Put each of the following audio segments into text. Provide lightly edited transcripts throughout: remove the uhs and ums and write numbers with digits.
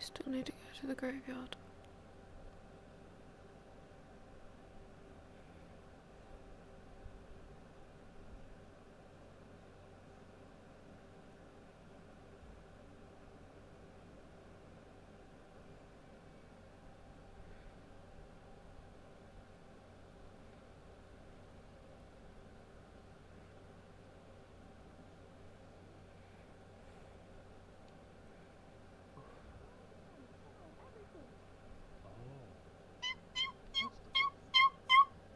Still need to go to the graveyard.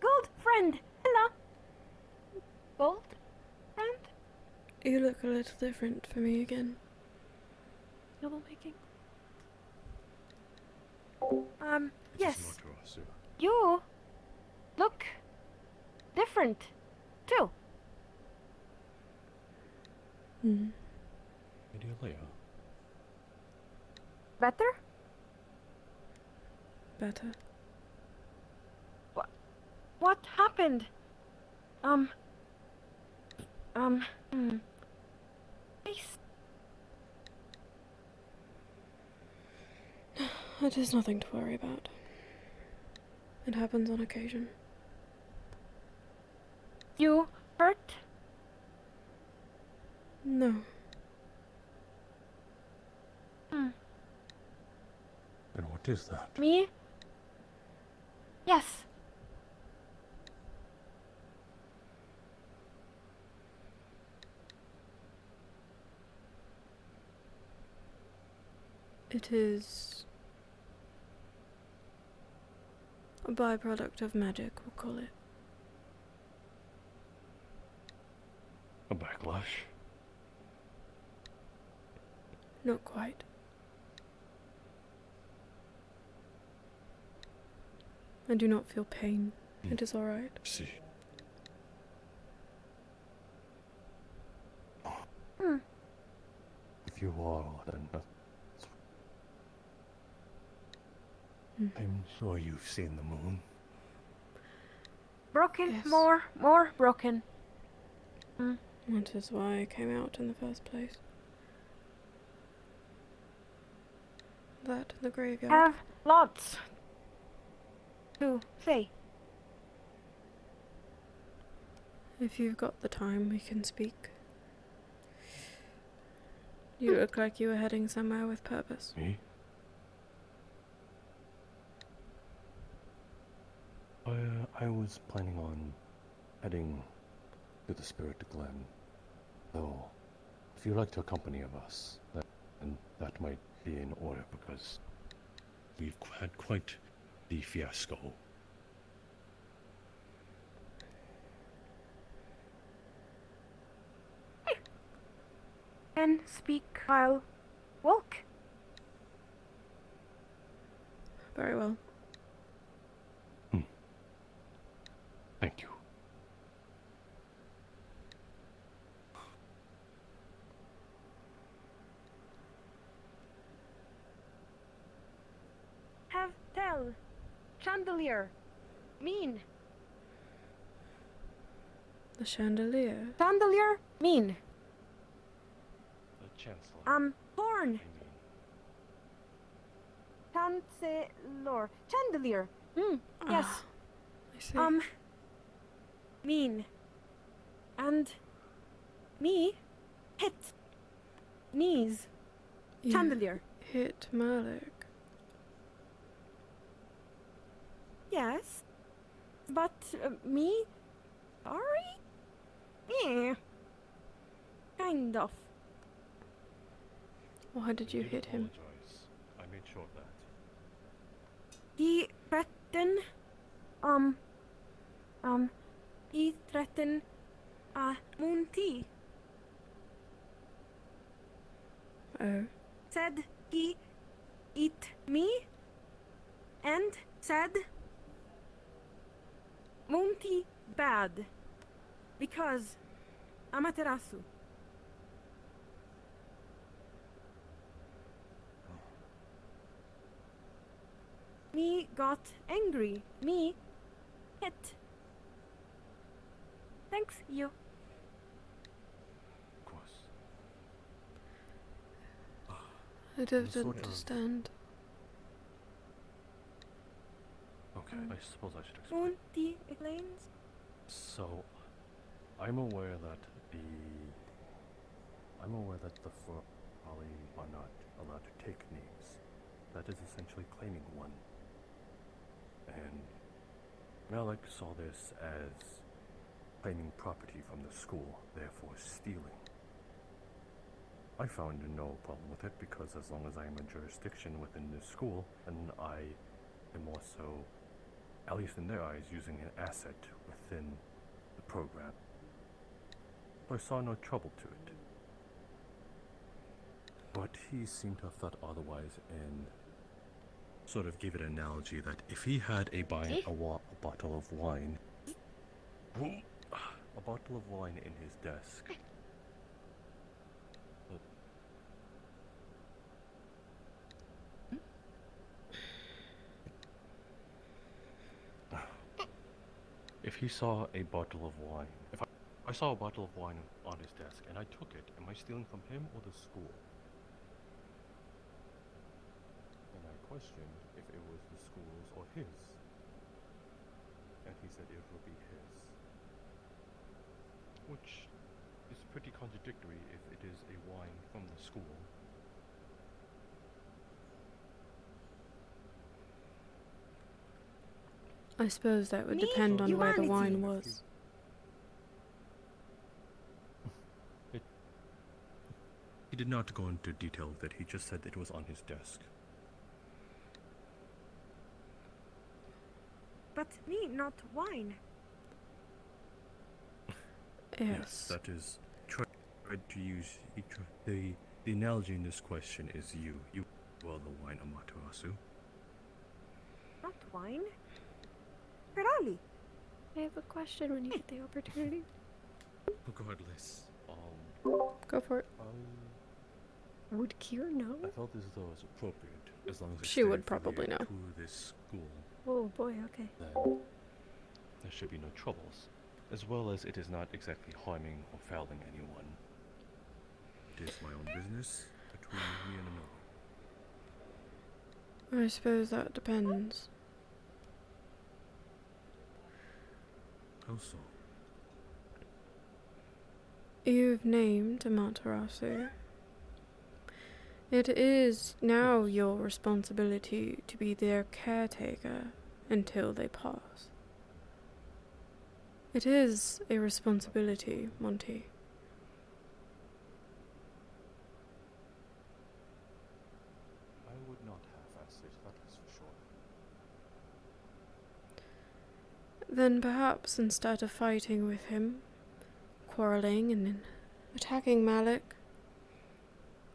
Gold friend! Hello! Gold friend? You look a little different for me again. Troublemaking? Yes. You look different, too. Hmm. Better? Better. What happened? Please. It is nothing to worry about. It happens on occasion. You hurt? No. And what is that? Me? Yes. It is a byproduct of magic, we'll call it. A backlash? Not quite. I do not feel pain. It is alright. See. If you are, then I'm sure you've seen the moon. Broken, Yes. more broken. That is why I came out in the first place. That and the graveyard. Have lots to say. If you've got the time, we can speak. You look like you were heading somewhere with purpose. Me? I was planning on heading to the Spirit Glen. Though, if you'd like to accompany us, that might be in order because we've had quite the fiasco. And speak while walk. Very well. Thank you. Have tell. Chandelier. Mean. The chandelier. Chandelier. Mean. The Chancellor. Horn. Chancellor. Chandelier. Yes. I see. Mean. And me. Hit. Knees. You Chandelier. hit Malik. Yes. But me? Sorry? Yeah. Kind of. Why did you hit him? Apologize. I made sure of that. He threatened moon tea. Oh. Said he eat me and said moon tea bad because Amaterasu. Me got angry. Me hit. Thanks, you. Of course. I don't sort of- understand. Okay, I suppose I should explain. Monty explains. So, I'm aware that the Furali are not allowed to take names. That is essentially claiming one. And Malik saw this as claiming property from the school, therefore stealing. I found no problem with it because as long as I am a jurisdiction within this school, then I am also, at least in their eyes, using an asset within the program. I saw no trouble to it. But he seemed to have thought otherwise and sort of gave it an analogy that if he had a bottle of wine, a bottle of wine in his desk, if he saw a bottle of wine, if I saw a bottle of wine on his desk and I took it, am I stealing from him or the school? And I questioned if it was the school's or his. And he said it would be his. Which is pretty contradictory if it is a wine from the school. I suppose that would Me? depend on where the Humanity. wine was. He did not go into detail with it, he just said it was on his desk. But me, not wine. Yes. That is tried to use. The analogy in this question is you. You are the wine, Amaterasu. Not wine. Ferrari. I have a question when you get the opportunity. Regardless, Go for it. Would Kier know? I felt as though it was appropriate, as long as I She would stayed probably affiliated know. to this school, Oh boy, okay. then there should be no troubles. As well as it is not exactly harming or fouling anyone. It is my own business between me and another. I suppose that depends. How so? You've named Amaterasu. It is now your responsibility to be their caretaker until they pass. It is a responsibility, Monty. I would not half-ass it, that is for sure. Then perhaps instead of fighting with him, quarreling and then attacking Malik,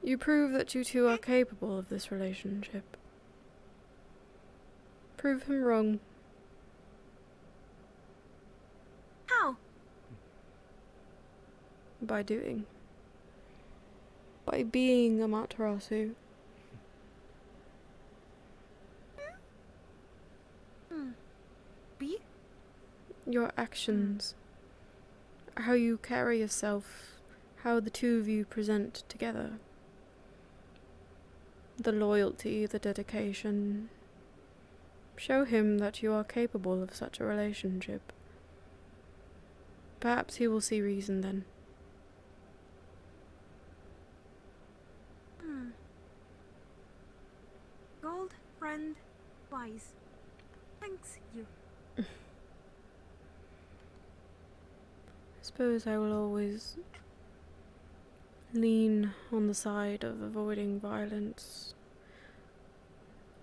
you prove that you two are capable of this relationship. Prove him wrong. How? By doing. By being Amaterasu. B? Your actions. How you carry yourself. How the two of you present together. The loyalty, the dedication. Show him that you are capable of such a relationship. Perhaps he will see reason then. Gold, friend, wise. Thanks you. I suppose I will always lean on the side of avoiding violence.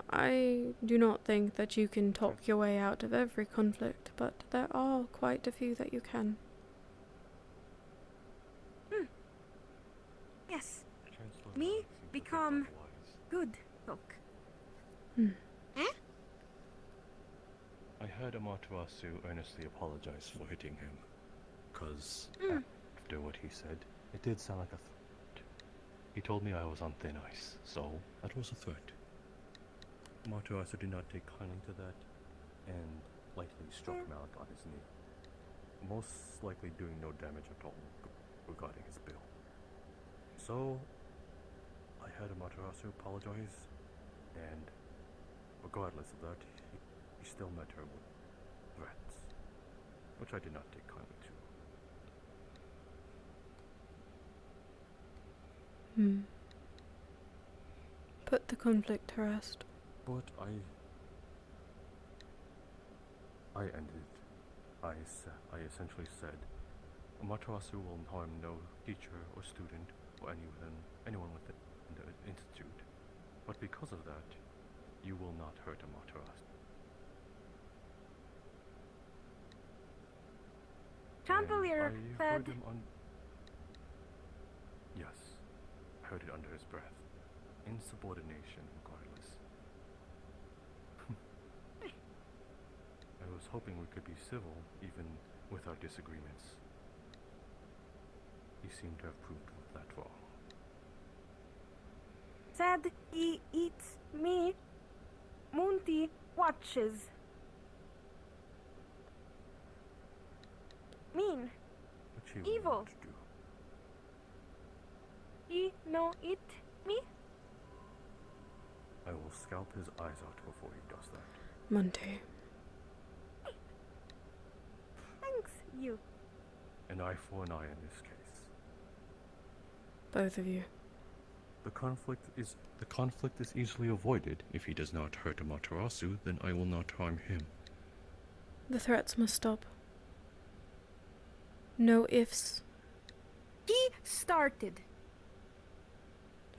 I do not think that you can talk your way out of every conflict, but there are quite a few that you can. Yes, Chancellor Me Malik seemed to think become- otherwise. good folk. I heard Amaterasu earnestly apologize for hitting him, because after what he said, it did sound like a threat. He told me I was on thin ice, so that was a threat. Amaterasu did not take kindly to that, and lightly struck Malik on his knee, most likely doing no damage at all regarding his bill. So, I I had Amaterasu apologize, and regardless of that, he still met her with threats, which I did not take kindly to. Put the conflict to rest. But I ended. I essentially said, Amaterasu will harm no teacher or student or anyone within the institute. But because of that, you will not hurt Amaterasu. Chandelier And I said, heard him Yes, I heard it under his breath. Insubordination, regardless. I was hoping we could be civil, even with our disagreements. He seemed to have proved that wrong. said he eats me. Munti watches. Mean. Which he will Evil. not do. He no eat me. I will scalp his eyes out before he does that. Monty. Thanks you. An eye for an eye in this case. Both of you. The conflict is easily avoided. If he does not hurt Amaterasu, then I will not harm him. The threats must stop. No ifs He started.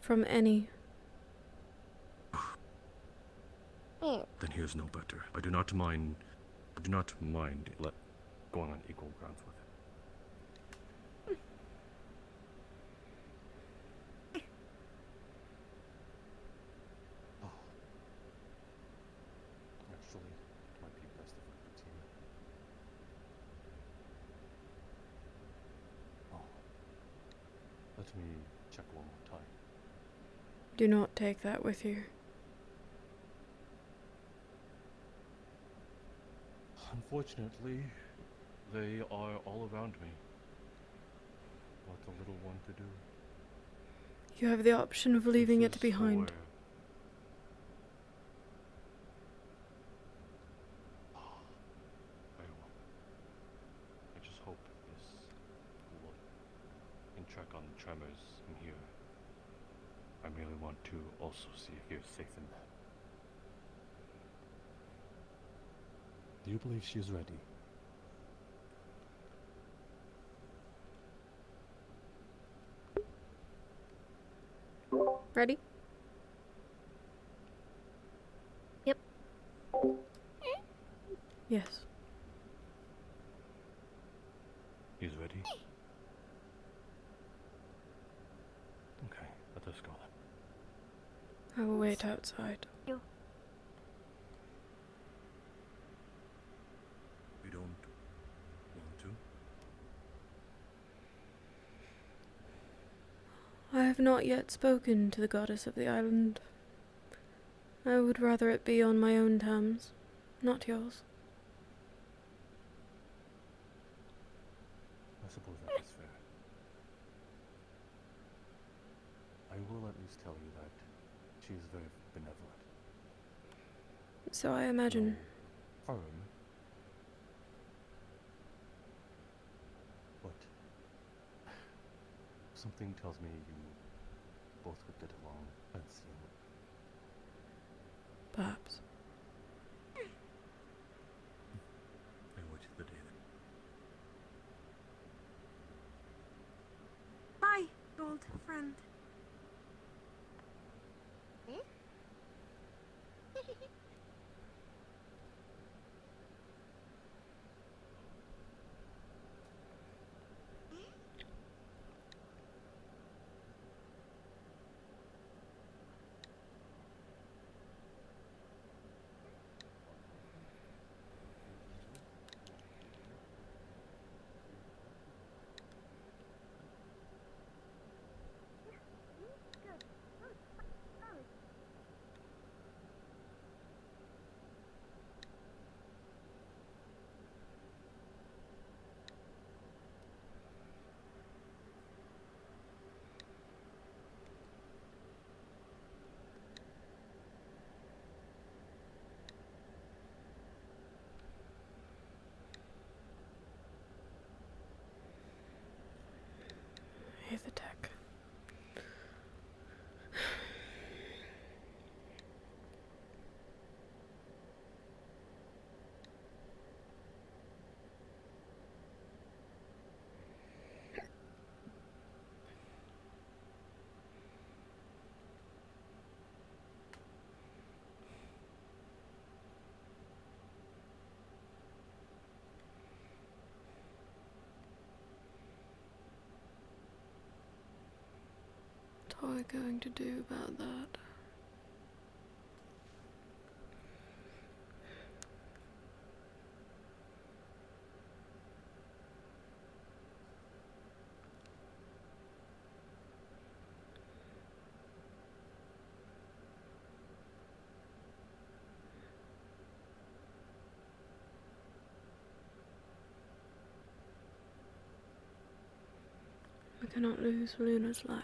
from any. Then he is no better. I do not mind going on equal grounds with him. Actually, it might be best if I continue. Let me check one more time. Do not take that with you. Unfortunately, they are all around me. What a little one to do. You have the option of leaving This it is behind. Very well. I just hope this will can track on the tremors in here. I merely want to also see if you're safe in that. Do you believe she is ready? Ready? Yep. Yes. He's ready? Okay, let us go then. I will wait outside. You don't want to? I have not yet spoken to the goddess of the island. I would rather it be on my own terms, not yours. I suppose that is fair. I will at least tell you that she is very benevolent. So I imagine. Though firm. But something tells me you both would get along unseenly. Perhaps. I watch the day then. Bye, old friend. we going to do about that? We cannot lose Luna's light.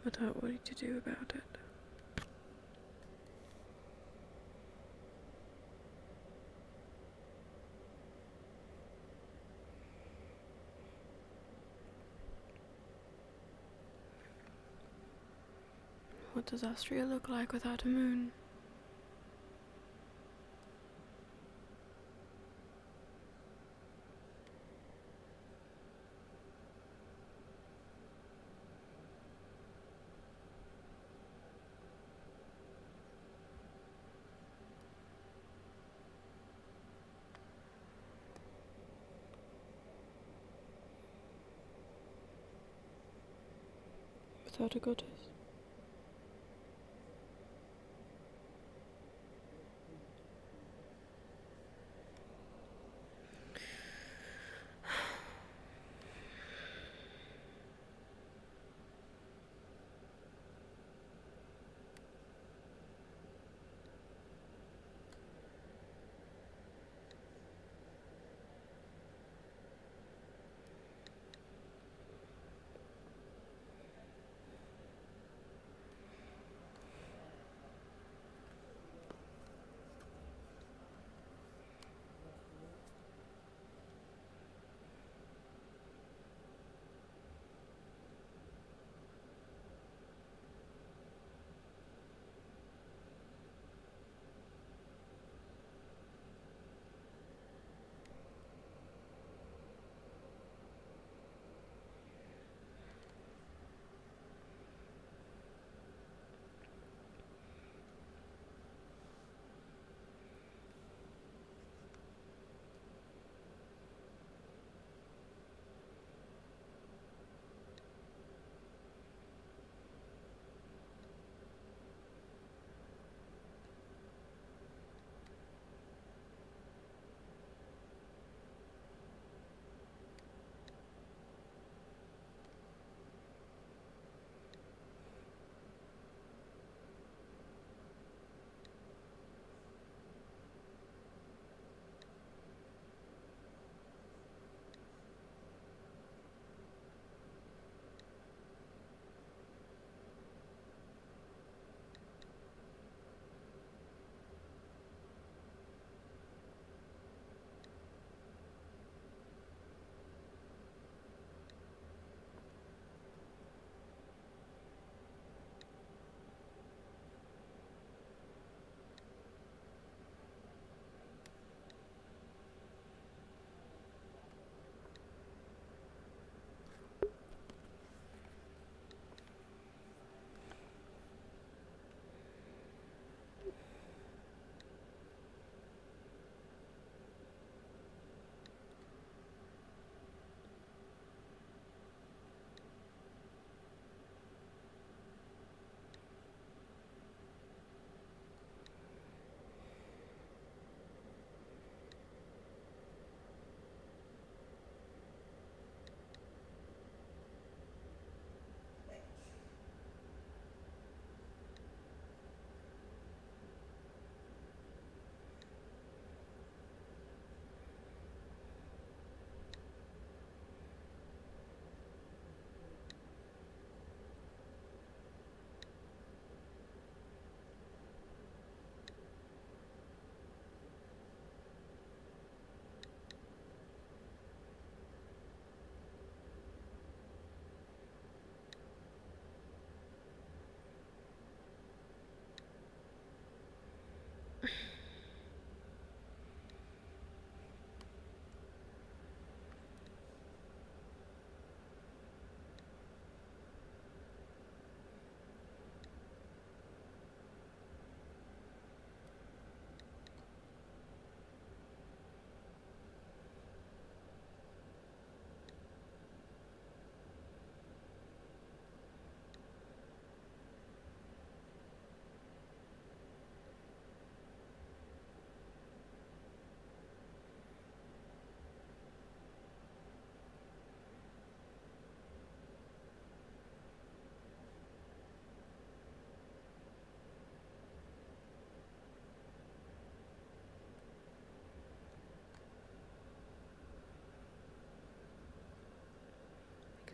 Without what to do about it. What does Austria look like without a moon? Without a goddess?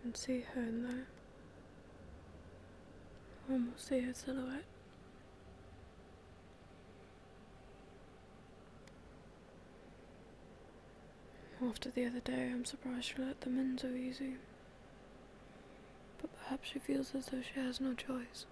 can see her in there. Almost see her silhouette. After the other day, I'm surprised she let them in so easy. But perhaps she feels as though she has no choice.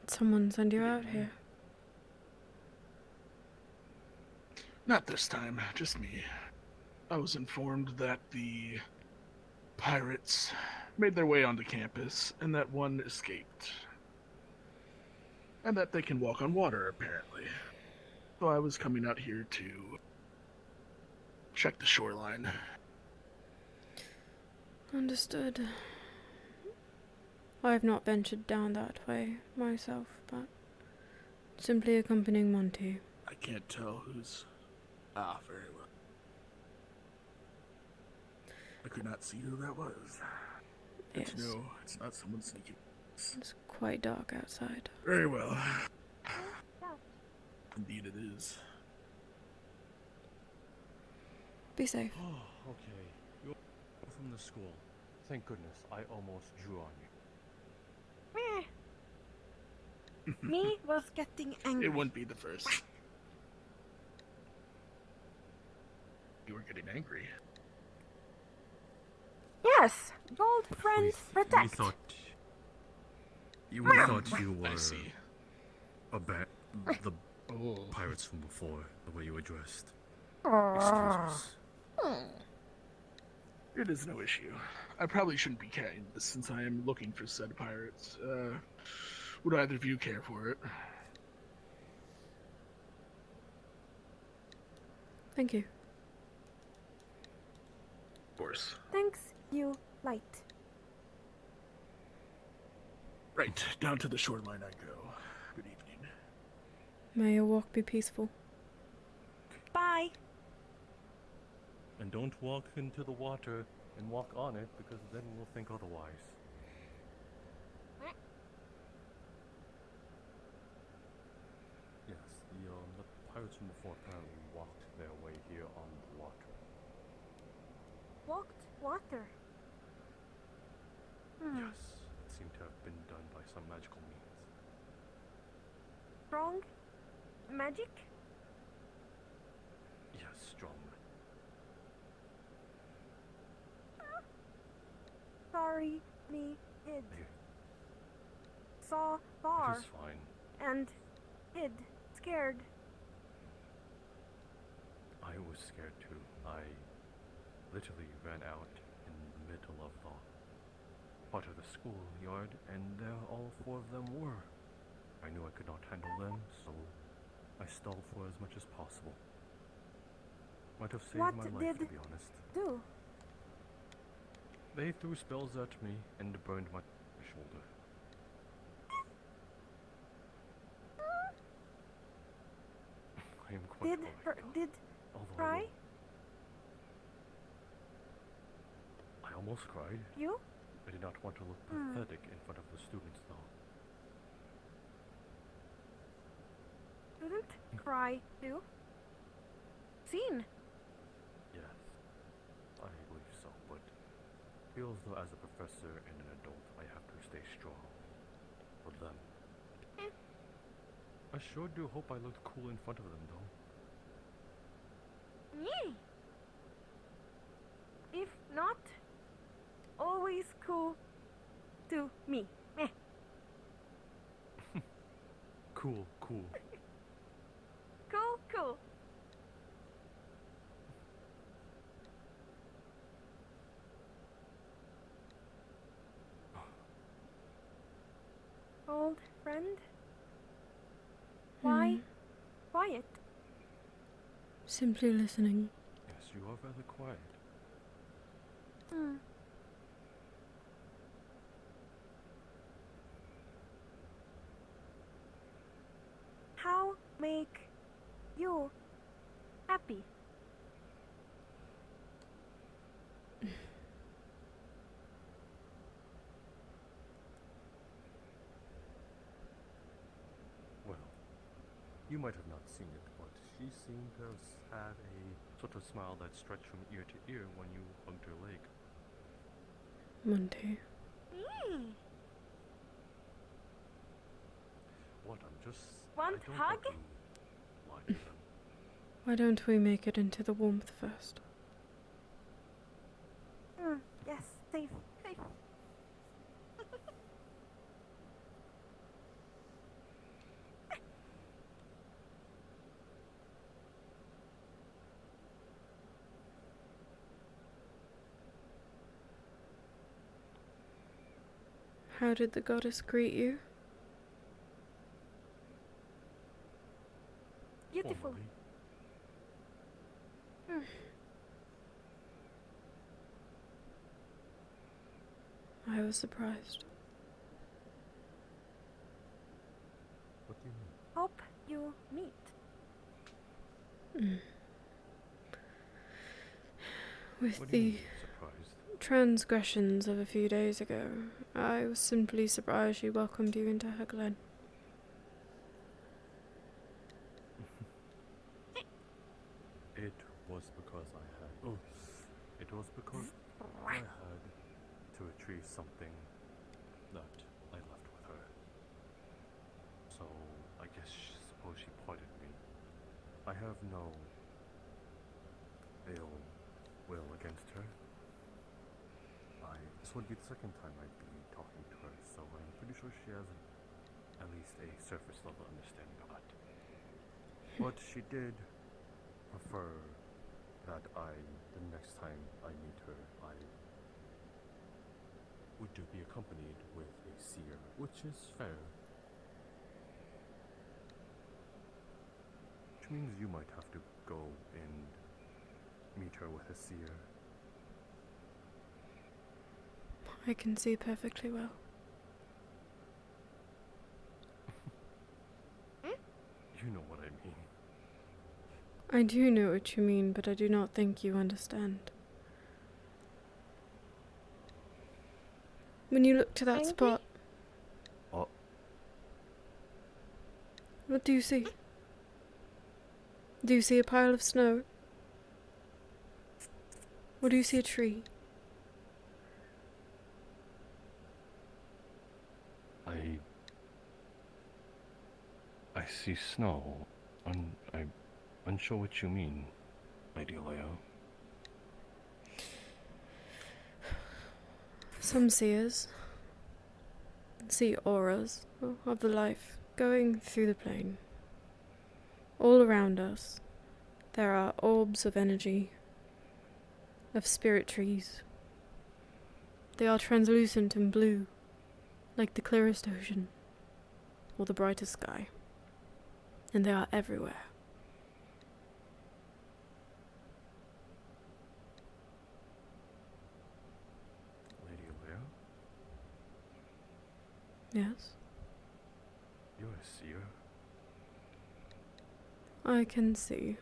Did someone send you out here? Not this time, just me. I was informed that the pirates made their way onto campus and that one escaped. And that they can walk on water, apparently. So I was coming out here to check the shoreline. Understood. I have not ventured down that way myself, but simply accompanying Monty. I can't tell who's... very well. I could not see who that was. Yes. But no, it's not someone sneaking. It's quite dark outside. Very well. Indeed it is. Be safe. Oh, okay. You're from the school. Thank goodness, I almost drew on you. Me was getting angry. It wouldn't be the first. You were getting angry. Yes, gold friends protect. We thought you were I see. the Oh. pirates from before, the way you were dressed. Aww. Excuse us. It is no issue. I probably shouldn't be carrying this since I am looking for said pirates. Would either of you care for it? Thank you. Of course. Thanks, you light. Right, down to the shoreline I go. Good evening. May your walk be peaceful. Bye. And don't walk into the water and walk on it, because then we'll think otherwise. Yes, the pirates from before apparently walked their way here on the water. Walked water. Yes, it seemed to have been done by some magical means. Strong magic? Yes, strong. Sorry, me hid. It Saw far is fine. and hid. Scared. I was scared too. I literally ran out in the middle of the part of the schoolyard, and there all four of them were. I knew I could not handle them, so I stalled for as much as possible. Might have saved What my life, did- to be honest. Do. They threw spells at me and burned my shoulder. I am quite Did alright, did although cry? I almost cried. You? I did not want to look Hmm. pathetic in front of the students, though. Didn't cry too? Seen. Yes, I believe so, but feels though as a professor and an adult, I have to stay strong for them. I sure do hope I looked cool in front of them, though. Yay. If not, always cool to me. Meh. Cool, cool. Cool, cool. Old friend? Why quiet? Simply listening. Yes, you are rather quiet. Hmm. How make you happy? Well, you might have not seen it, but she seemed to have had a sort of smile that stretched from ear to ear when you hugged her leg. Monty. What? I'm just... Want I don't hug? want to lie to them. Why don't we make it into the warmth first? Yes, safe, safe. How did the goddess greet you? Beautiful. Formally. I was surprised. What do you mean? Hope you meet. With What do you the mean, surprised? transgressions of a few days ago, I was simply surprised she welcomed you into her glen. It was because I had... Oh, it was because I had to retrieve something that I left with her. So, I guess suppose she pardoned me. I have no ill will against her. This would be the second time I'd be talking to her, so I'm pretty sure she has at least a surface level understanding of that. But she did prefer that the next time I meet her, I would be accompanied with a seer, which is fair. Which means you might have to go and meet her with a seer. I can see perfectly well. You know what I mean. I do know what you mean, but I do not think you understand. When you look to that Angry? spot, Oh, what do you see? Do you see a pile of snow? Or do you see a tree? I see snow. I'm unsure what you mean, Lady Leo. Some seers see auras of the life going through the plane. All around us, there are orbs of energy, of spirit trees. They are translucent and blue, like the clearest ocean, or the brightest sky. And they are everywhere. Lady Leo, Yes, you're a seer. I can see.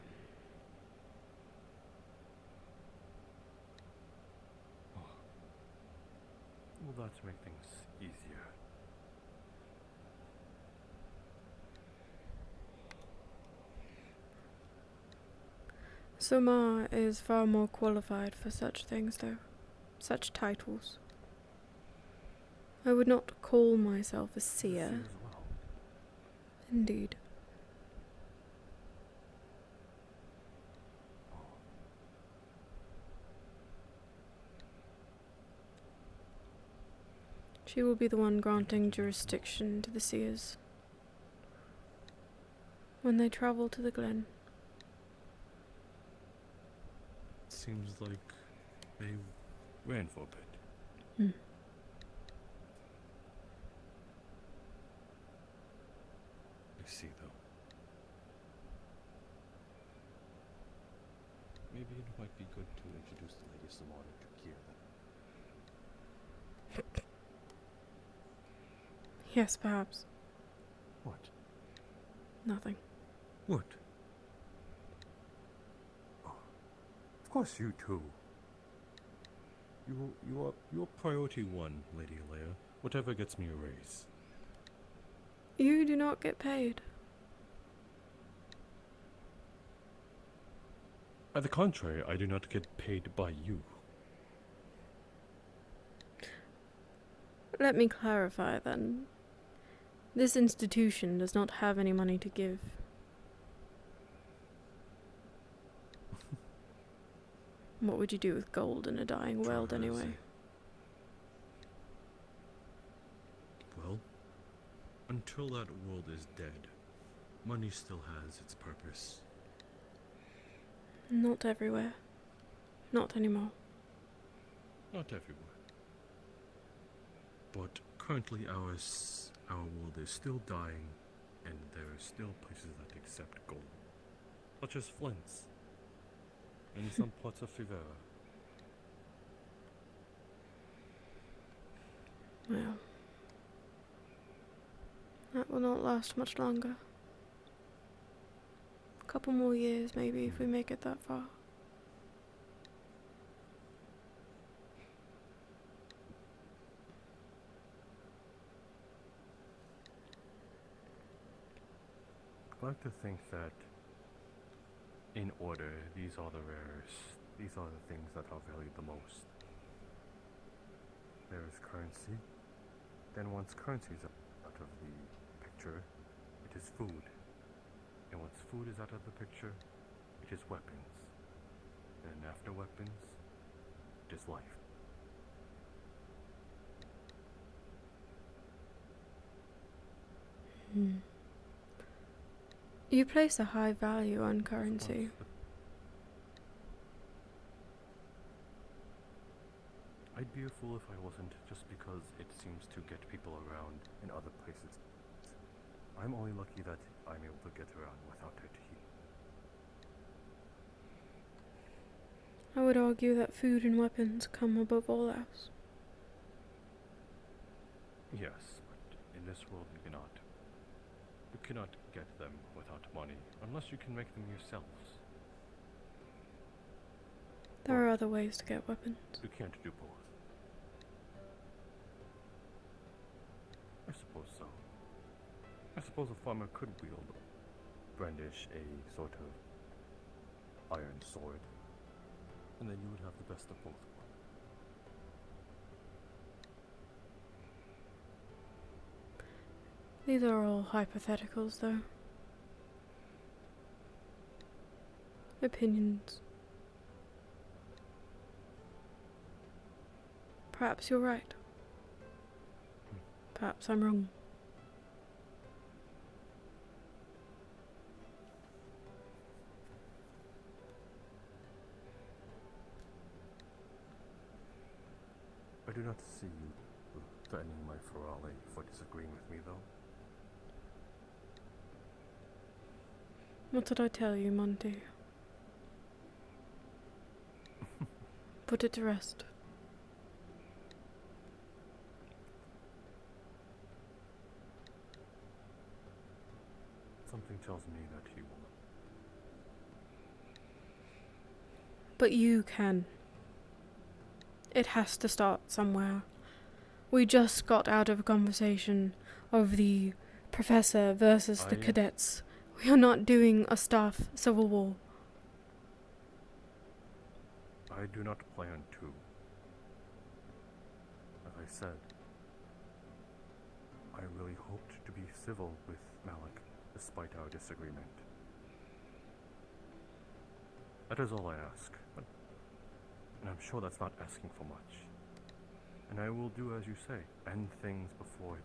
Will that make things easier? Soma is far more qualified for such things, though. Such titles. I would not call myself a seer. Seer as well. Indeed. She will be the one granting jurisdiction to the seers when they travel to the glen. Seems like they ran for a bit. I see, though. Maybe it might be good to introduce the Lady Samara to Kier then. Yes, perhaps. What? Nothing. What? Of course you too. You're priority one, Lady Leia. Whatever gets me a raise. You do not get paid. At the contrary, I do not get paid by you. Let me clarify then. This institution does not have any money to give. What would you do with gold in a dying world anyway? Well, until that world is dead, money still has its purpose. Not everywhere. Not anymore. Not everywhere. But currently our world is still dying, and there are still places that accept gold. Such as Flint's. And some parts of Fivera. Well, that will not last much longer. A couple more years, maybe, if we make it that far. I'd like to think that, in order, these are the rarest. These are the things that are valued the most. There is currency. Then once currency is out of the picture, it is food. And once food is out of the picture, it is weapons. And after weapons, it is life. You place a high value on currency. I'd be a fool if I wasn't, just because it seems to get people around in other places. I'm only lucky that I'm able to get around without it. I would argue that food and weapons come above all else. Yes, but in this world you cannot. You cannot get them without money, unless you can make them yourselves. There are other ways to get weapons. You can't do both. I suppose so. I suppose a farmer could brandish a sort of iron sword, and then you would have the best of both worlds. These are all hypotheticals, though. Opinions. Perhaps you're right. Perhaps I'm wrong. I do not see you threatening my Ferale for disagreeing with me, though. What did I tell you, Monty? Put it to rest. Something tells me that he will. But you can. It has to start somewhere. We just got out of a conversation of the professor versus the cadets. We are not doing a staff civil war. I do not plan to. As I said, I really hoped to be civil with Malik, despite our disagreement. That is all I ask, and I'm sure that's not asking for much. And I will do as you say, end things before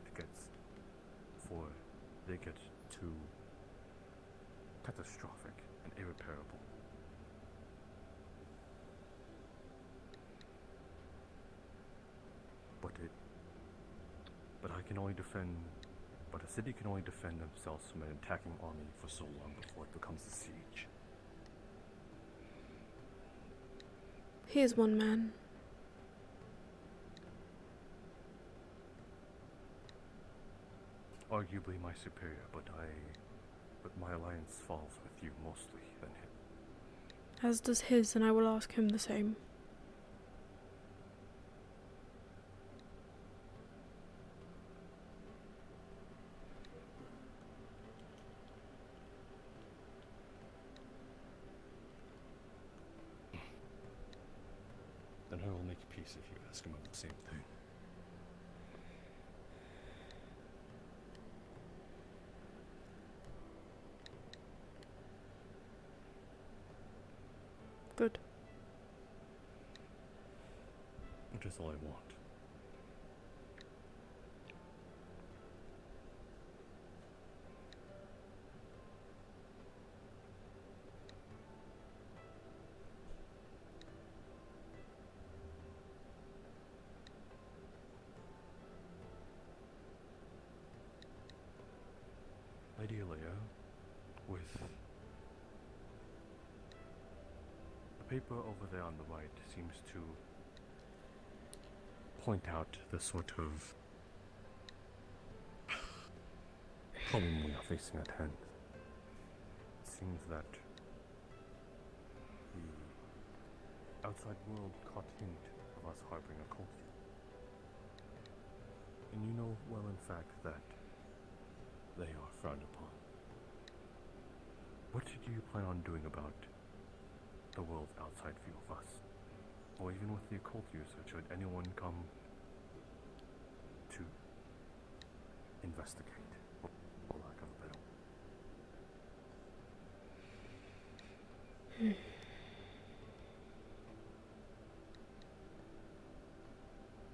they get too catastrophic and irreparable. But a city can only defend themselves from an attacking army for so long before it becomes a siege. He is one man. Arguably my superior, but my alliance falls with you mostly than him. As does his, and I will ask him the same. Then I will make peace if you ask him of the same thing. Good. Which is all I want. Lady Alea, with the paper over there on the right seems to point out the sort of problem we are facing at hand. It seems that the outside world caught hint of us harboring a cult. And you know well in fact that they are frowned upon. What do you plan on doing about the world's outside view of us? Or even with the occult user, should anyone come to investigate, for lack of a better word?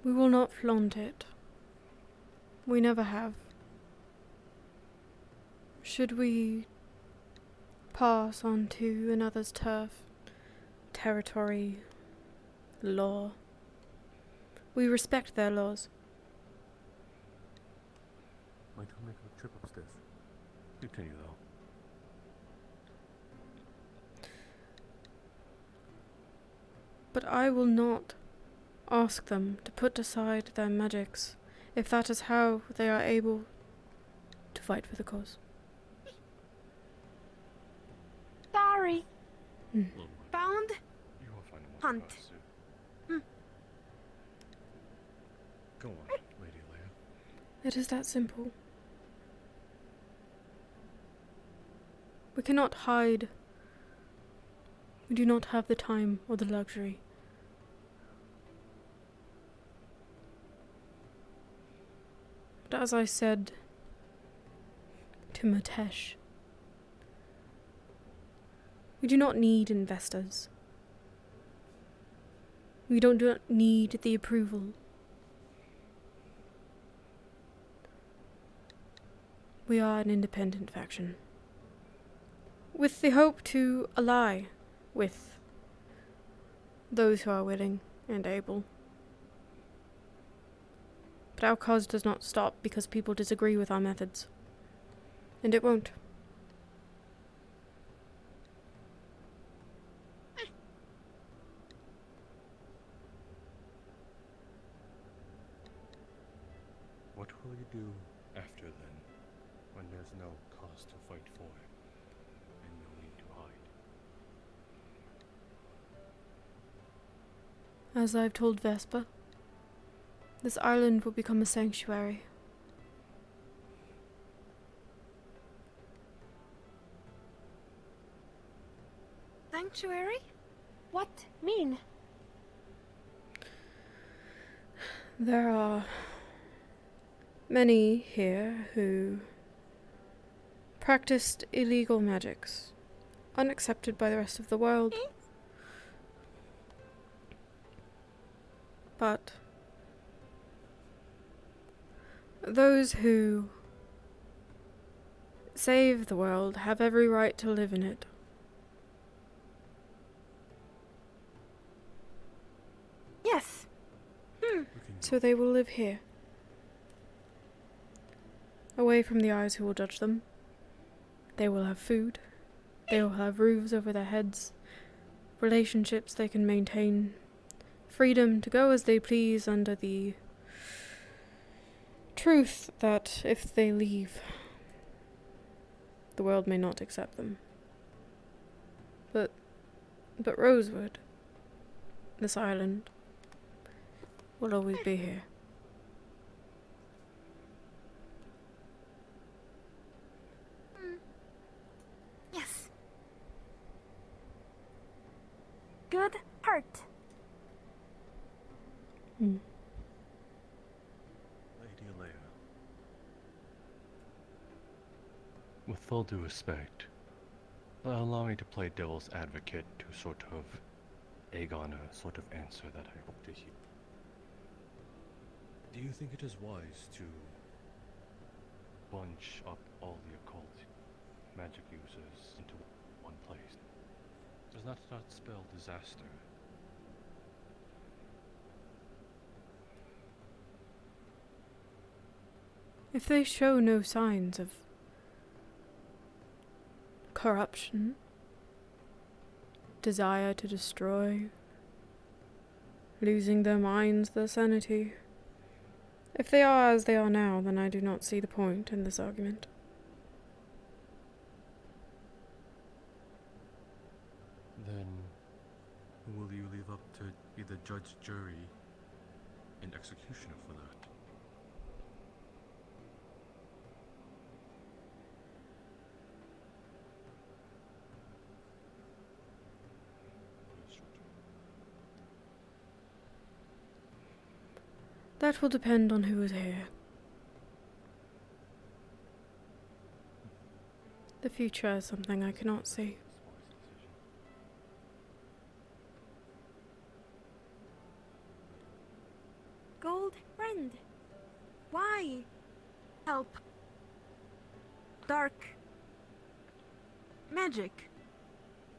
We will not flaunt it. We never have. Should we pass on to another's turf, territory, law, we respect their laws. Might we make a trip upstairs? Continue though. But I will not ask them to put aside their magics if that is how they are able to fight for the cause. Sorry. Mm. Little one, Found. you will find a Hunt. monster soon. Hmm. Go on, Lady Leia. It is that simple. We cannot hide. We do not have the time or the luxury. But as I said to Matesh, we do not need investors. We do not need the approval. We are an independent faction, with the hope to ally with those who are willing and able. But our cause does not stop because people disagree with our methods. And it won't. What will you do after then, when there's no cause to fight for, and no need to hide? As I've told Vespa, this island will become a sanctuary. Sanctuary? What mean? There are many here who practiced illegal magics, unaccepted by the rest of the world. But those who save the world have every right to live in it. Yes. We can So they will live here, away from the eyes who will judge them. They will have food, they will have roofs over their heads, relationships they can maintain, freedom to go as they please under the truth that if they leave, the world may not accept them. But Rosewood, this island, will always be here. Yes. Good heart. Mm. Lady Leia. With all due respect, allow me to play devil's advocate to sort of egg on a sort of answer that I hope to hear. Do you think it is wise to Bunch up all the occult magic users into one place. Does that not spell disaster? If they show no signs of corruption, desire to destroy, losing their minds, their sanity, if they are as they are now, then I do not see the point in this argument. Then who will you leave up to be the judge, jury, and executioner for that? That will depend on who is here. The future is something I cannot see. Gold friend. Why? Help. Dark. Magic.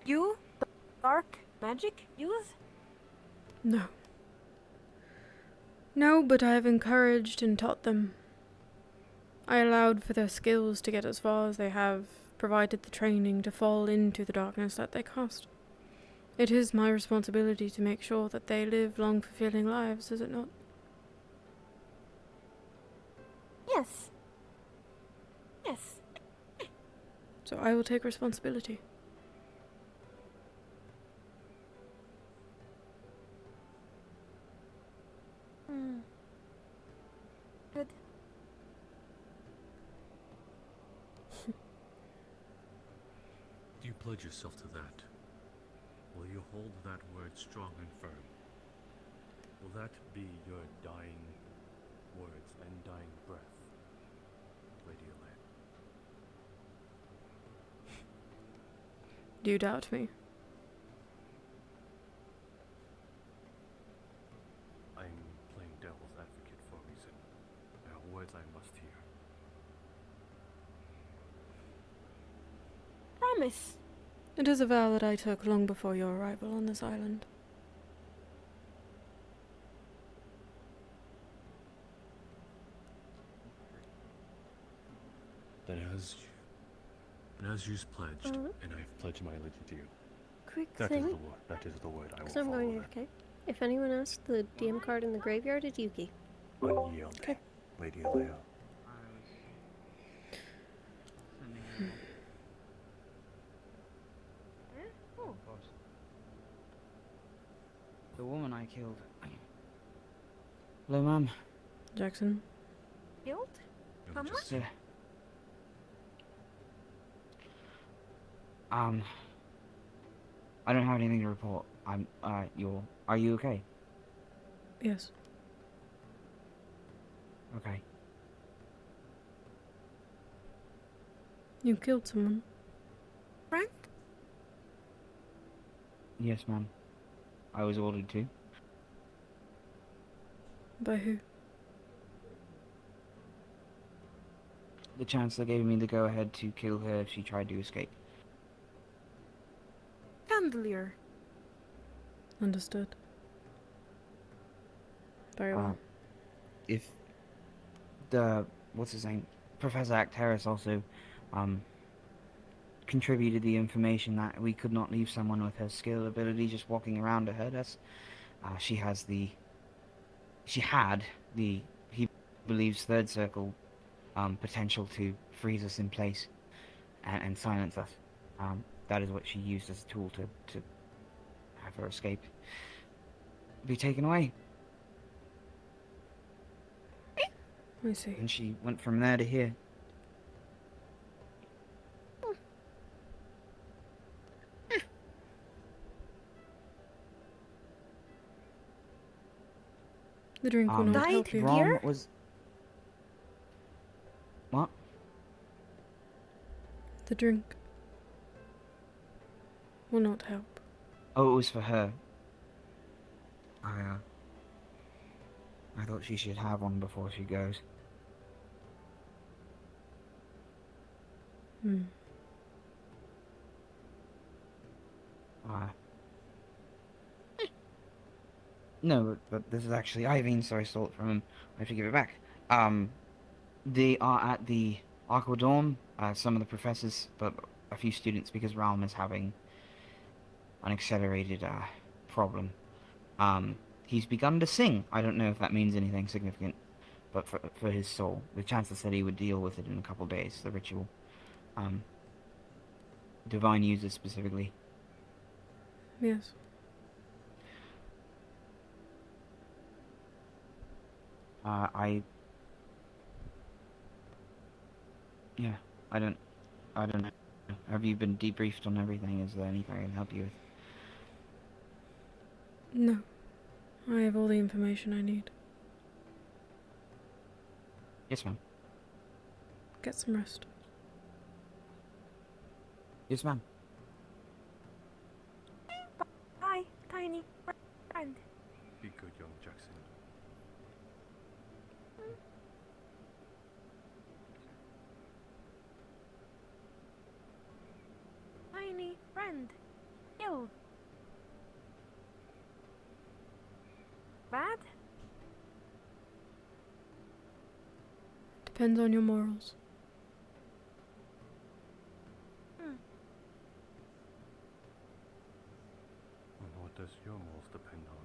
You? Dark magic? Use? No. No, but I have encouraged and taught them. I allowed for their skills to get as far as they have, provided the training to fall into the darkness that they cast. It is my responsibility to make sure that they live long, fulfilling lives, is it not? Yes. Yes. So I will take responsibility. Hmm. Good. Do you pledge yourself to that? Will you hold that word strong and firm? Will that be your dying words and dying breath, Lady Elaine? Do you doubt me? I'm playing devil's advocate for a reason. There are words I must hear. Promise. It is a vow that I took long before your arrival on this island. Then as you've pledged, and I've pledged my allegiance to you. Quick That is thing. the word. That is the word. I will Because I'm follow going that. AFK. If anyone asks, the DM card in the graveyard is Yuki. Unyielding, Okay. Lady Alea. Oh. The woman I killed. Hello, ma'am. Jackson? Killed? I'm Someone? just Yeah. I don't have anything to report. Are you okay? Yes. Okay. You killed someone. Frank? Yes, ma'am. I was ordered to. By who? The Chancellor gave me the go-ahead to kill her if she tried to escape. Chandelier. Understood. Very well. If what's his name? Professor Acteris also, contributed the information that we could not leave someone with her skill ability just walking around to hurt us. She had the, he believes, third circle potential to freeze us in place and silence us. That is what she used as a tool to have her escape. Be taken away. I see. And she went from there to here. The drink will not Died help you. here? Rom was... What? The drink will not help. Oh, it was for her. I thought she should have one before she goes. Hmm. No, but this is actually Ivan, so I stole it from him. I have to give it back. They are at the Aquadome, some of the professors, but a few students, because Ralm is having an accelerated, problem. He's begun to sing. I don't know if that means anything significant, but for his soul. The Chancellor said he would deal with it in a couple days, the ritual. Divine users specifically. Yes. Yeah, I don't know. Have you been debriefed on everything? Is there anything I can help you with? No. I have all the information I need. Yes, ma'am. Get some rest. Yes, ma'am. Bye, tiny friend. be good, young Jackson. Tiny friend. Ill. Bad? Depends on your morals. your morals depend on.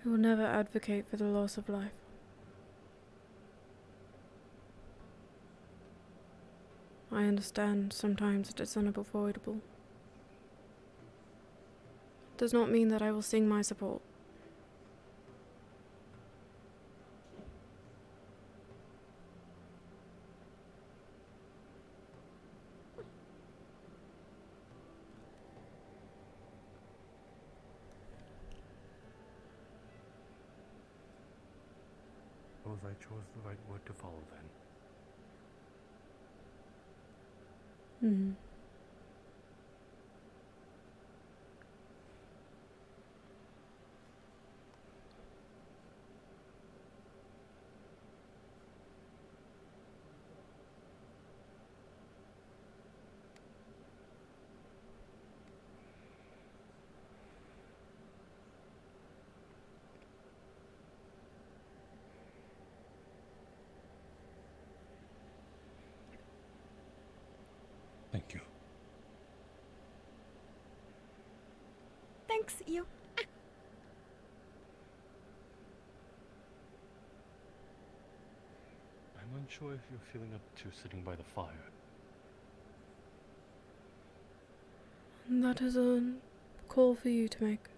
I will never advocate for the loss of life. I understand sometimes it is unavoidable. It does not mean that I will sing my support. Suppose I chose the right word to follow then. Hmm. Thank you. Thanks, you. I'm unsure if you're feeling up to sitting by the fire. That is a call for you to make.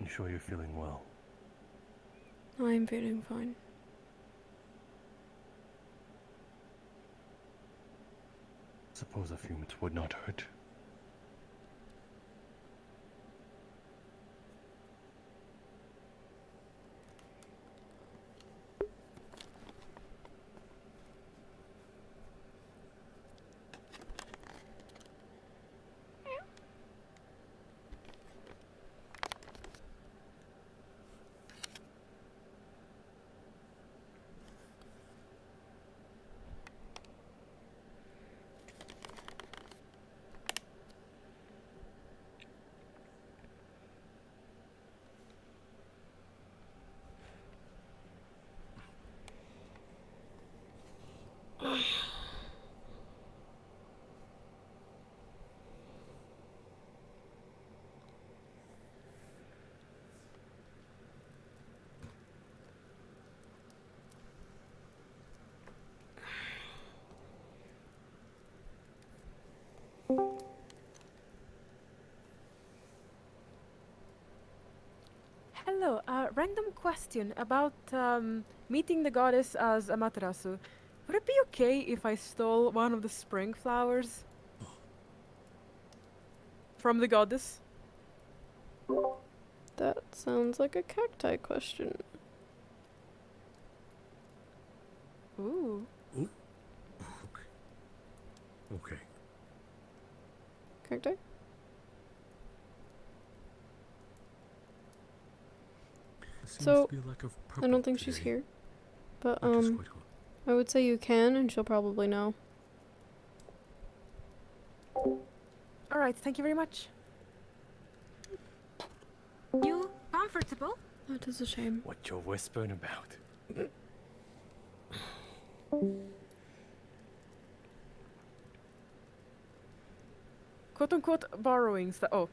You sure you're feeling well? I am feeling fine. Suppose a few minutes would not hurt. Hello, random question about meeting the goddess as Amaterasu. Would it be okay if I stole one of the spring flowers from the goddess? That sounds like a cacti question. Ooh. Okay. Cacti? There seems So, to be a lack of I don't think purple she's today, here. But, which is quite odd. I would say you can, and she'll probably know. Alright, thank you very much. You comfortable? That is a shame. What you're whispering about? Quote unquote borrowing stuff. Oh.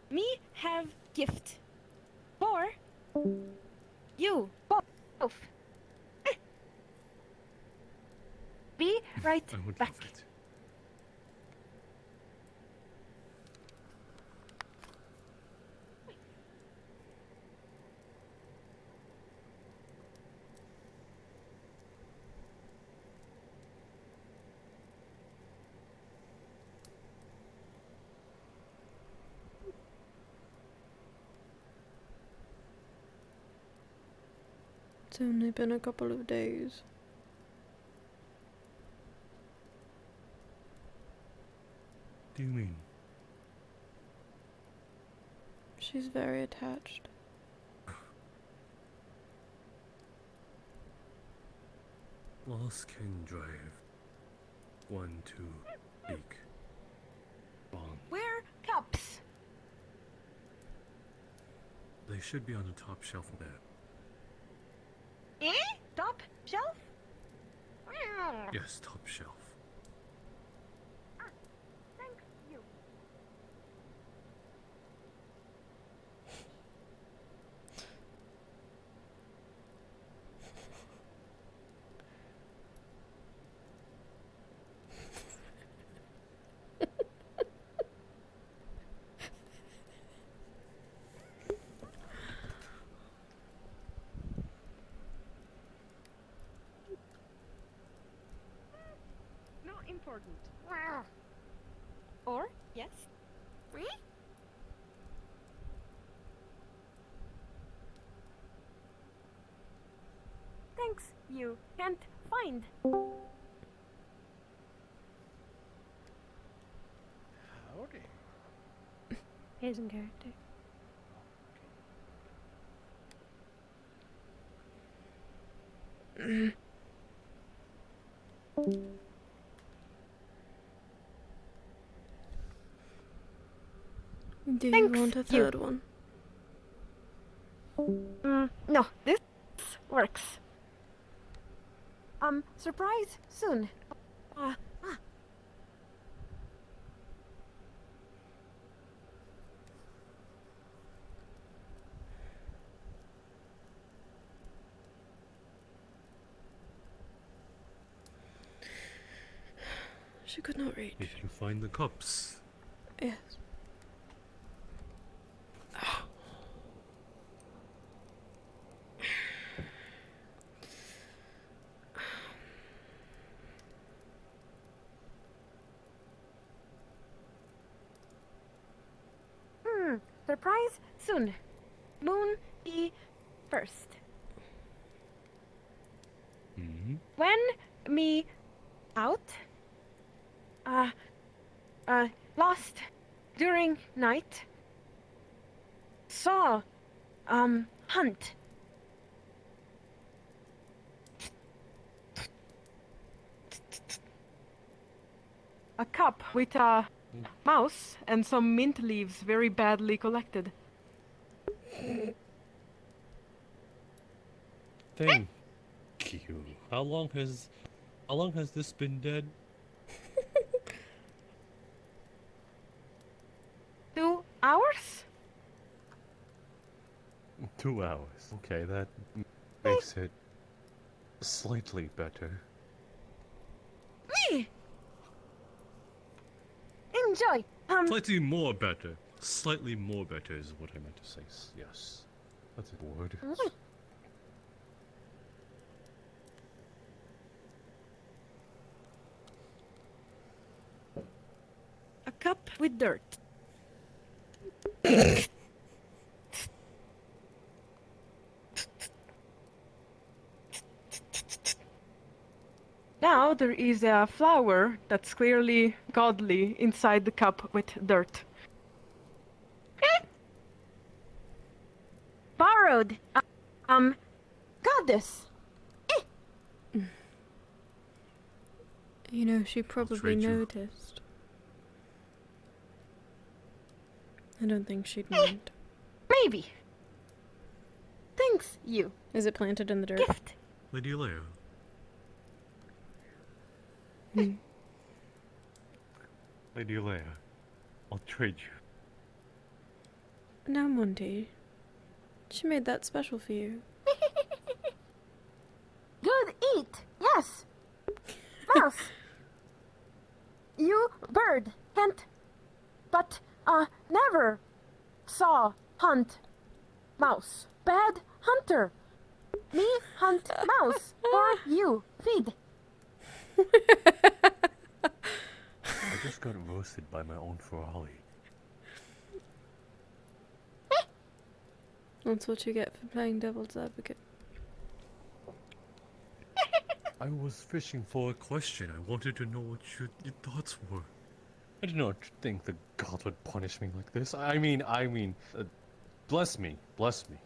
Me have gift. For you. Both. Be right I would back. love it. It's only been a couple of days. Do you mean? She's very attached. Loss can drive one to seek bond. Wear cups. They should be on the top shelf there. Top shelf? Yes, top shelf. Thank you. Not important. Or, yes? Thanks, you can't find. Howdy. He's in character. Do you Thanks, want a you. third one? No, this works. Surprise soon. She could not reach. Did you find the cups? Yes. Surprise soon. Moon be first. Hmm. When me out, lost during night, saw, hunt. A cup with a mouse and some mint leaves very badly collected. Thank you. How long has this been dead? 2 hours? 2 hours. Okay, that makes it slightly better. Enjoy. Slightly more better. Slightly more better is what I meant to say. Yes. That's a word. A cup with dirt. Now there is a flower that's clearly godly inside the cup with dirt. Borrowed. Goddess. You know, she probably trade you. noticed. I don't think she'd mind. Maybe. Thanks, you. Is it planted in the dirt? Gift. Lady Leia. Hmm. Lady Leia. I'll trade you. Now, Monty. She made that special for you. Good eat. Yes. Mouse. You bird can't, but never saw hunt mouse. Bad hunter. Me hunt mouse for you. Feed. I just got roasted by my own Ferrari. That's what you get for playing devil's advocate. I was fishing for a question. I wanted to know what your thoughts were. I did not think the god would punish me like this. I mean, bless me, bless me,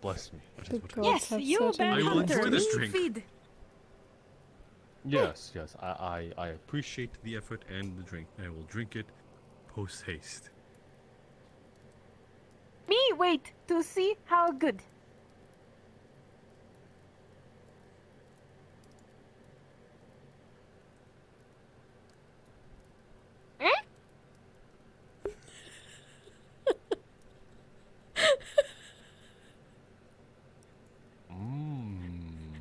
bless me. That is The what gods Yes, have you certain bad I will hunter. enjoy this Me drink. feed. Yes, yes. I appreciate the effort and the drink. I will drink it post haste. Me wait to see how good. Eh? Mmm.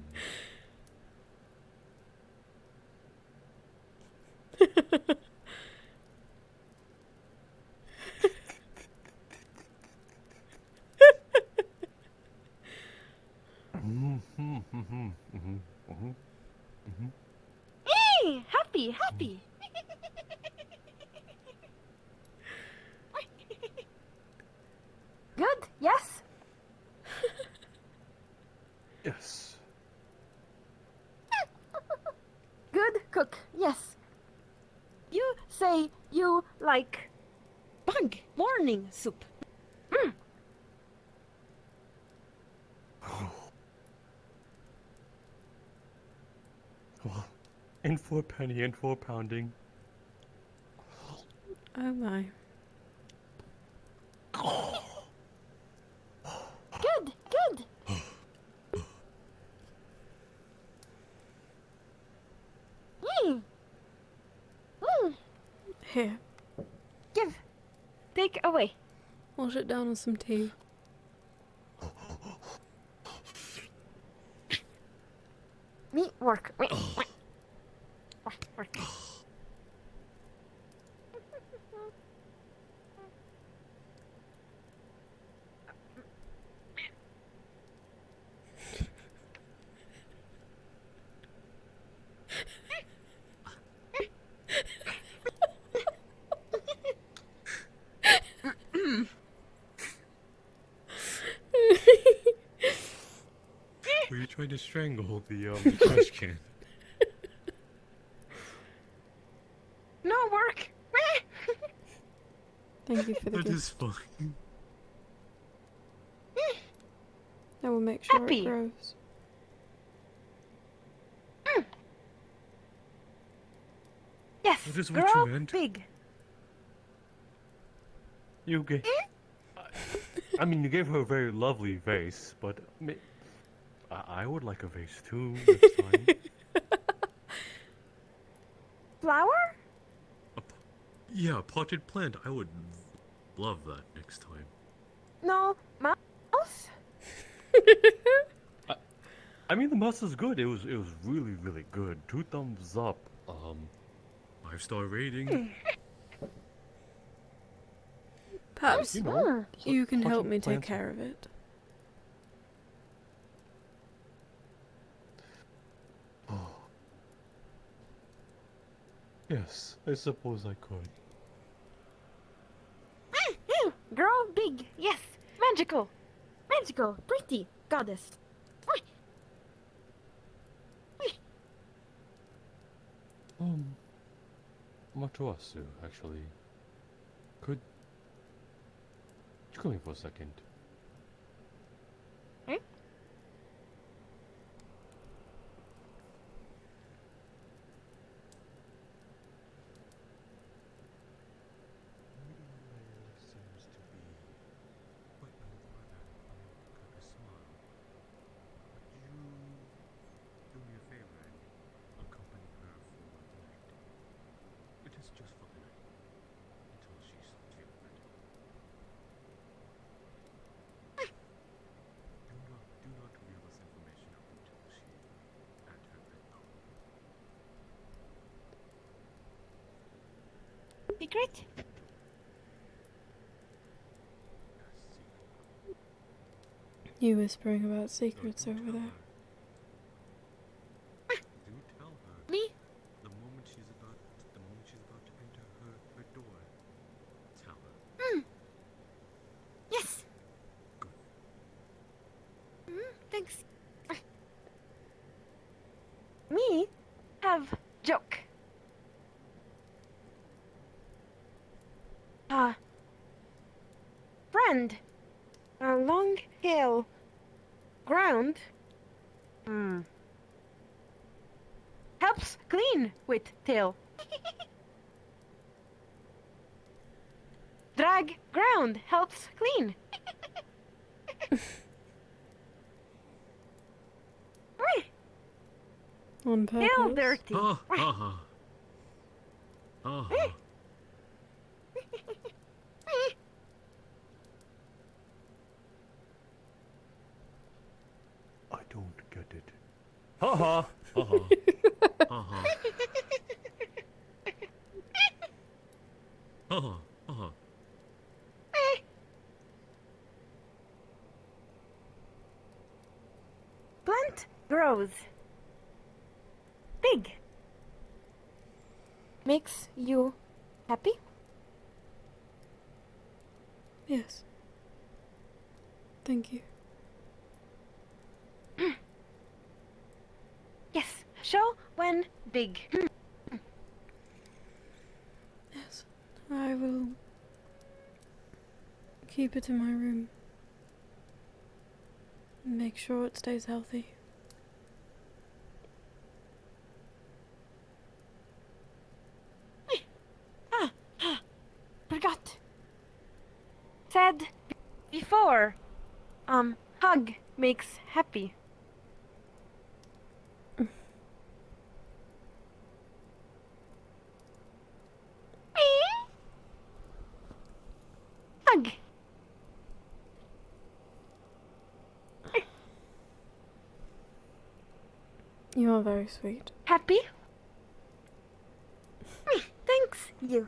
Hey, happy, happy. Good, yes? Yes. Good cook, yes. You say you like bug morning soup. Well, in for a penny, in for a pounding. Oh my. Good, good. Mm. Mm. Here, Give. Take away. wash it down with some tea. Me work. Wait. Work. Were you trying to strangle the trash can? No work. Thank you for the That gift. is fine. I will make sure Happy. it grows. Yes. That is what grow you meant. big. You gave. I mean, you gave her a very lovely vase, but I would like a vase too next time. Flower? Yeah, potted plant. I would love that next time. No mouse. I mean, the mouse is good. It was really, really good. 2 thumbs up. 5-star rating. Perhaps You know, you can help potted me take plants- care of it. Yes, I suppose I could. Grow big. Yes. Magical. Magical. Pretty. Goddess. Matuasu, actually. Could you come here for a second? Seems to be quite nonviolent and kind of smile. Would you do me a favor and accompany her for the night? It is just for the night, until she's feeling better. Do not reveal this information up until she at her bed though. Secret? You whispering about So secrets do over tell there. her. Do tell her. Me? The moment she's about to enter her door, tell her. Yes. Good. Thanks. Me have joke. Friend. A long hill. Ground. Helps clean with tail. Drag ground helps clean. On purpose. Still dirty. Ha ha ha. Ha ha. I don't get it. Ha ha. Ha ha. Ha ha. Ha ha. Ha ha. Plant grows big. Makes you happy? Yes. Thank you. Yes. Show when big. Yes. I will keep it in my room. Make sure it stays healthy. Forgot. Said before. Hug makes happy. Hug. You are very sweet. Happy? Thanks, you.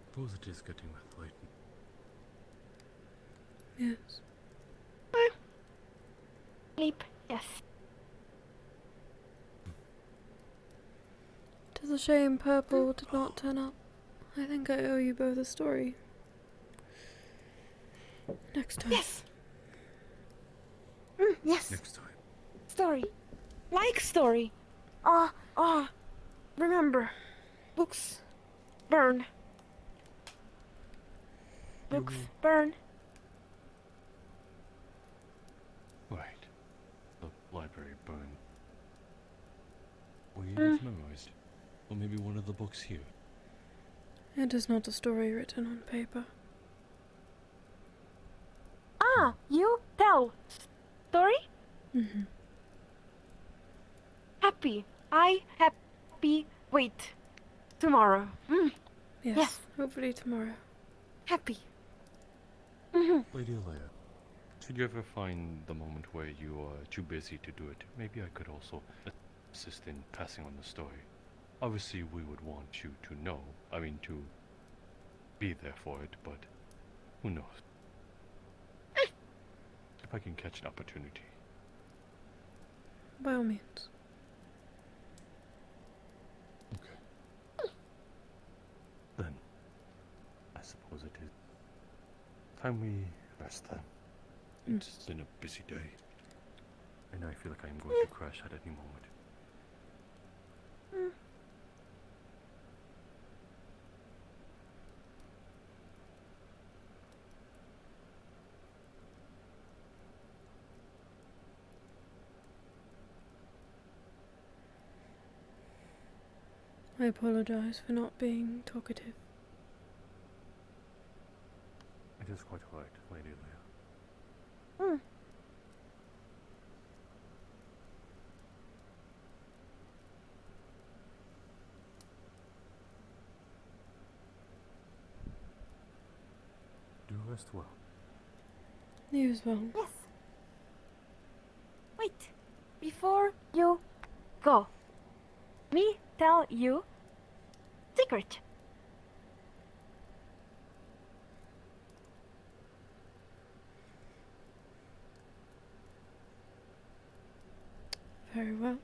Suppose it is getting late. Yes. Sleep, yes. Tis a shame Purple did not turn up. I think I owe you both a story. Next time. Yes. Yes. Next time. Story. Like story. Remember. Books. Burn. Books. Burn. Right. The library burned. Were you able to memorize it? Or maybe one of the books here? It is not a story written on paper. You tell. Story? Mm-hmm. Happy. I happy. Wait. Tomorrow. Yes. Yes. Hopefully tomorrow. Happy. Lady Leia, should you ever find the moment where you are too busy to do it, maybe I could also assist in passing on the story. Obviously, we would want you to know, to be there for it, but who knows? If I can catch an opportunity. By all means. Okay. Then, I suppose it is time we rest then. It's been a busy day, and I feel like I'm going to crash at any moment. I apologize for not being talkative. It is quite right, Lady Leia. Do rest well. You as well. Yes. Wait. Before you go. Me tell you secret. Very well.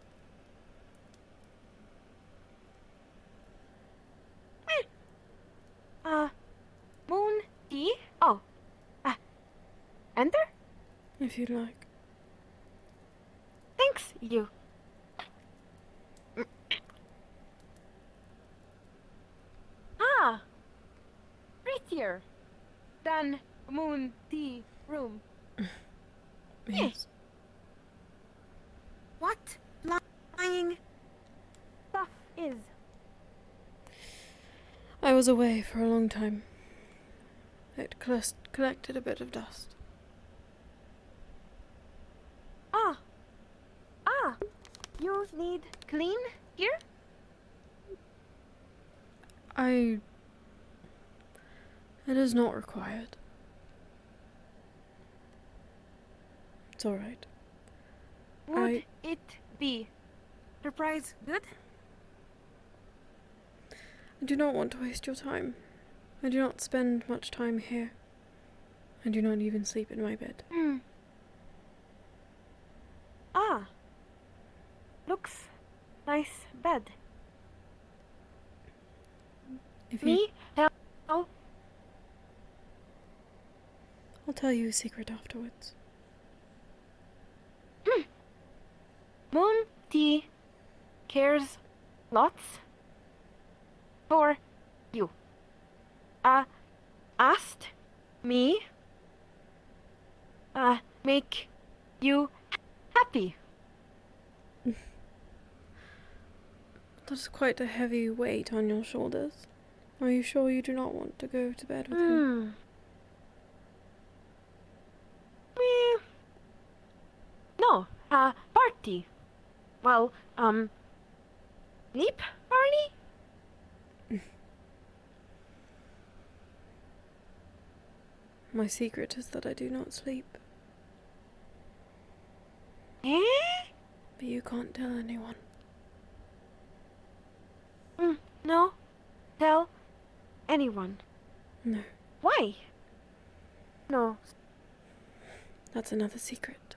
Moon tea. Oh. Enter? If you'd like. Thanks, you. Prettier than moon tea room. Yes. What flying stuff is? I was away for a long time. It collected a bit of dust. Ah. You need clean here? It is not required. It's alright. Would it be surprise good? I do not want to waste your time. I do not spend much time here. I do not even sleep in my bed. Ah. Looks nice bed. If you, Me? Help? I'll tell you a secret afterwards. Moon Tea cares lots for you. Asked me make you happy. That is quite a heavy weight on your shoulders. Are you sure you do not want to go to bed with him? No, party. Well, sleep party? My secret is that I do not sleep. Eh? But you can't tell anyone. No, tell anyone. No, Why? No. that's another secret.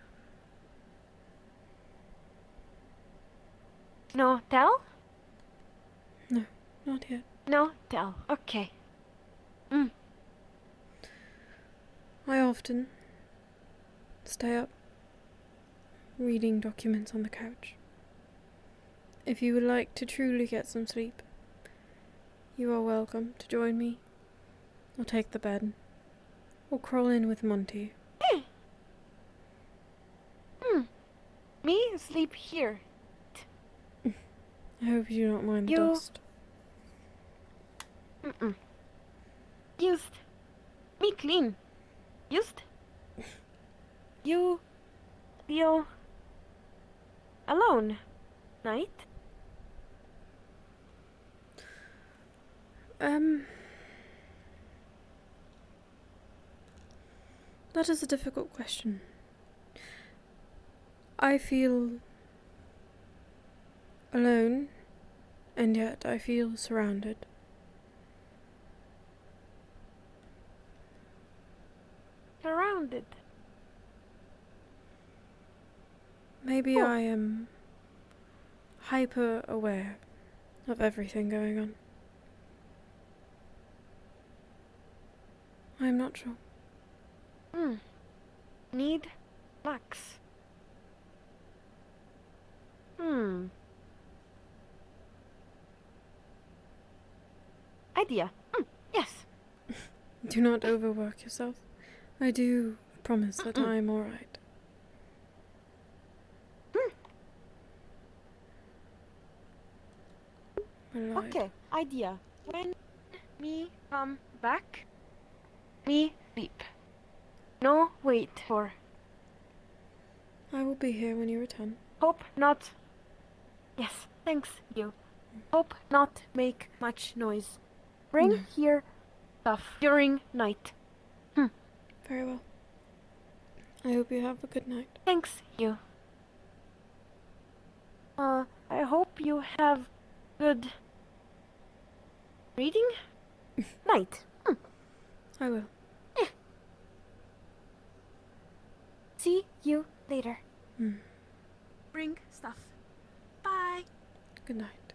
No, tell? No, not yet. No, tell. Okay. I often stay up reading documents on the couch. If you would like to truly get some sleep, you are welcome to join me, or take the bed, or crawl in with Monty. Me sleep here. I hope you don't mind the You- dust. Used. Me clean. Used. You feel alone, night? That is a difficult question. I feel alone, and yet I feel surrounded. Surrounded. Maybe Oh. I am hyper aware of everything going on. I'm not sure. Need max. Idea. Yes. Do not overwork yourself. I do promise that I'm alright. I lied. Okay. Idea. When me come back, me sleep. No wait for. I will be here when you return. Hope not. Yes, thanks you. Hope not make much noise. Bring No. here stuff during night. Very well. I hope you have a good night. Thanks you. I hope you have good reading night. I will. See you later. Mm. Bring stuff. Bye. Good night.